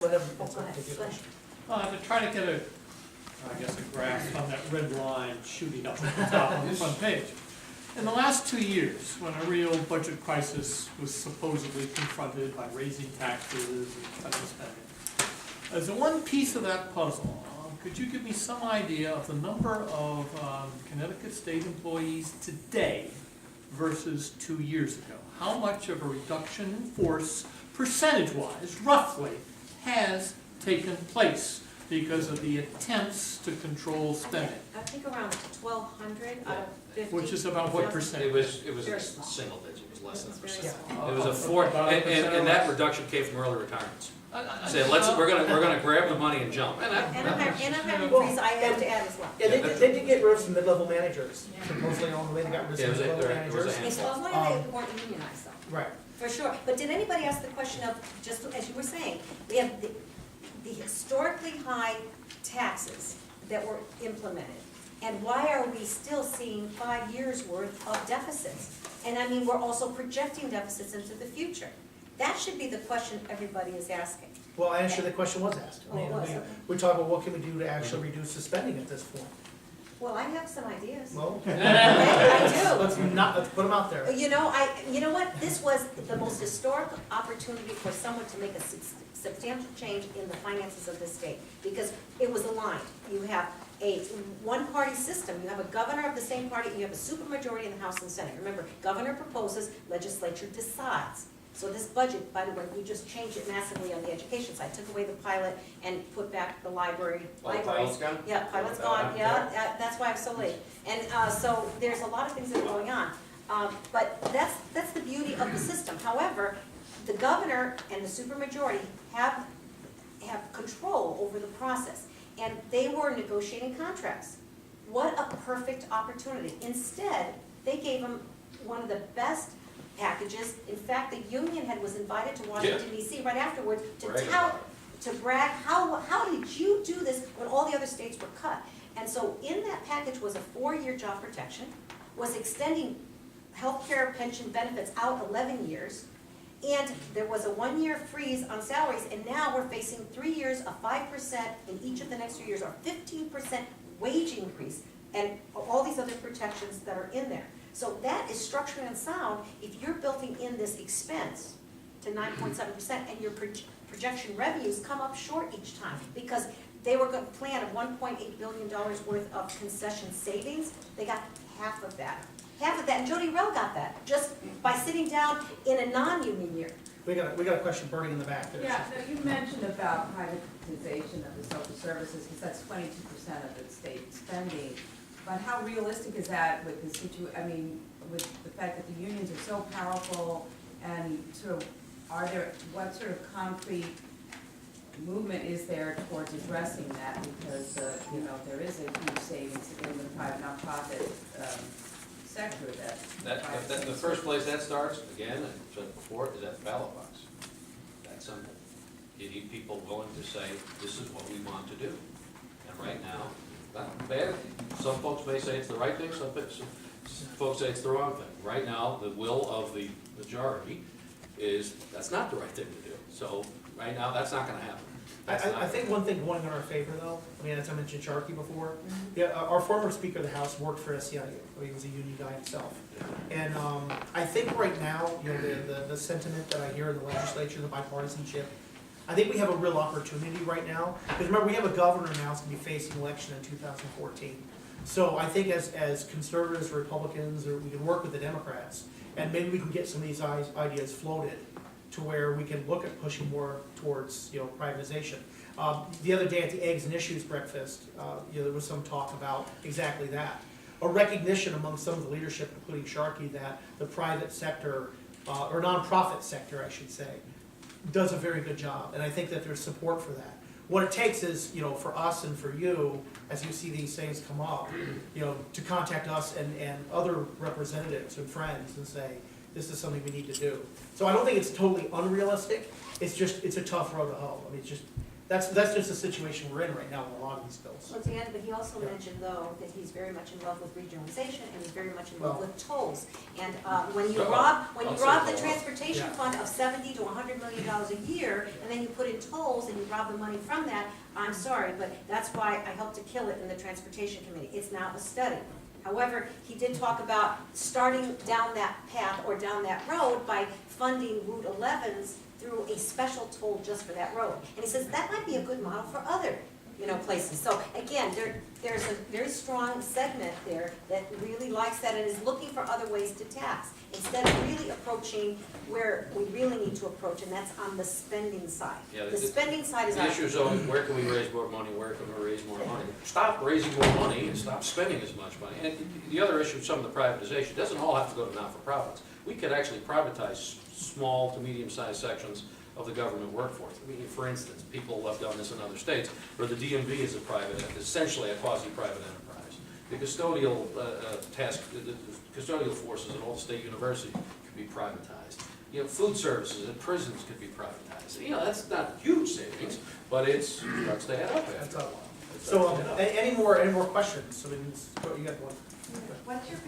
Whatever. Oh, go ahead, go ahead. To try to get a grasp on that red line shooting up at the top on the front page. In the last 2 years, when a real budget crisis was supposedly confronted by raising taxes and cutting spending, as a one piece of that puzzle, could you give me some idea of the number of Connecticut state employees today versus 2 years ago? How much of a reduction in force, percentage-wise, roughly, has taken place because of the attempts to control spending? I think around 1,200 out of 50. Which is about what percent? It was Very a small. single digit, it was less than a Very percent. small. It was a four, About a percent and or that less? reduction came from early retirements. Saying, we're gonna grab the money and jump. And I'm having Well, freeze I have to add as well. Yeah, they did get rid of some mid-level managers. Supposedly on the way they got rid Yeah, of some mid-level it was a managers. As long as they weren't unionized though, Right. for sure. But did anybody ask the question of, just as you were saying, we have the historically high taxes that were implemented. And why are we still seeing 5 years worth of deficits? And I mean, we're also projecting deficits into the future. That should be the question everybody is asking. Well, actually, the question was asked. I Oh, it mean, was, we- okay. we talked about what can we do to actually reduce the spending at this point. Well, I have some ideas. Well, I do. let's put them out there. You know what, this was the most historic opportunity for someone to make a substantial change in the finances of this state, because it was aligned. You have a one-party system, you have a governor of the same party, you have a supermajority in the House and Senate. Remember, governor proposes, legislature decides. So this budget, by the way, we just changed it massively on the education side, took away the pilot and put back the libraries. Pilot's gone? Yeah, pilot's gone, yeah, that's why I'm so late. And so there's a lot of things that are going on. But that's the beauty of the system. However, the governor and the supermajority have control over the process. And they were negotiating contracts. What a perfect opportunity. Instead, they gave them one of the best packages. In fact, the union head was invited to Washington DC right afterwards to brag, how did you do this when all the other states were cut? And so in that package was a 4-year job protection, was extending healthcare pension benefits out 11 years, and there was a 1-year freeze on salaries, and now we're facing 3 years of 5% in each of the next 3 years, or 15% wage increase, and all these other protections that are in there. So that is structured and sound if you're building in this expense to 9.7% and your projection revenues come up short each time, because they were going to plan a $1.8 billion worth of concession savings. They got half of that. And Jody Rell got that just by sitting down in a non-union year. We got a question burning in the back there. Yeah, no, you mentioned about privatization of the social services, because that's 22% of the state spending. But how realistic is that with the with the fact that the unions are so powerful, and sort of, what sort of concrete movement is there towards addressing that? Because, there is a huge savings in the private nonprofit sector That the first place that starts, again, I said before, is at the ballot box. That's simple. You need people willing to say, this is what we want to do. And right now, not bad. Some folks may say it's the right thing, some folks say it's the wrong thing. Right now, the will of the majority is that's not the right thing to do. So right now, that's not gonna happen. I think one thing going in our favor though, as I mentioned Sharkey before, yeah, our former Speaker of the House worked for SEIU. He was a union guy himself. And I think right now, the sentiment that I hear in the legislature, the bipartisanship, I think we have a real opportunity right now. Because remember, we have a governor now that's going to be facing election in 2014. So I think as conservatives, Republicans, or we can work with the Democrats, and maybe we can get some of these ideas floated to where we can look at pushing more towards privatization. The other day at the Eggs and Issues breakfast, there was some talk about exactly that. A recognition among some of the leadership, including Sharkey, that the private sector, or nonprofit sector, I should say, does a very good job, and I think that there's support for that. What it takes is, for us and for you, as you see these things come up, to contact us and other representatives and friends and say, this is something we need to do. So I don't think it's totally unrealistic. It's a tough road to hoe. That's just the situation we're in right now with a lot of these bills. Well, Dan, but he also Yeah. mentioned though that he's very much in love with regionalization and he's very much in love Well- with tolls. And when you Well, rob I'll say the toll. transportation Yeah. fund of $70 to $100 million a year, and then you put in tolls and you rob the money from that, I'm sorry, but that's why I helped to kill it in the transportation committee. It's now a study. However, he did talk about starting down that path or down that road by funding Route 11s through a special toll just for that road. And he says that might be a good model for other, places. So again, there's a very strong segment there that really likes that and is looking for other ways to tax, instead of really approaching where we really need to approach, and that's on the spending side. Yeah, The spending side is The our. issue is always, where can we raise more money, where can we raise more money? Stop raising more money and stop spending as much money. And the other issue, some of the privatization, doesn't all have to go to not-for-profits. We could actually privatize small to medium-sized sections of the government workforce. I mean, for instance, people have done this in other states, where the DMV is essentially a quasi-private enterprise. The custodial the custodial forces at all the state universities could be privatized. Food services at prisons could be privatized. That's not huge savings, but it starts to add up after That's a all. while. It So, starts to add up. any more questions? I mean, you got one. What's your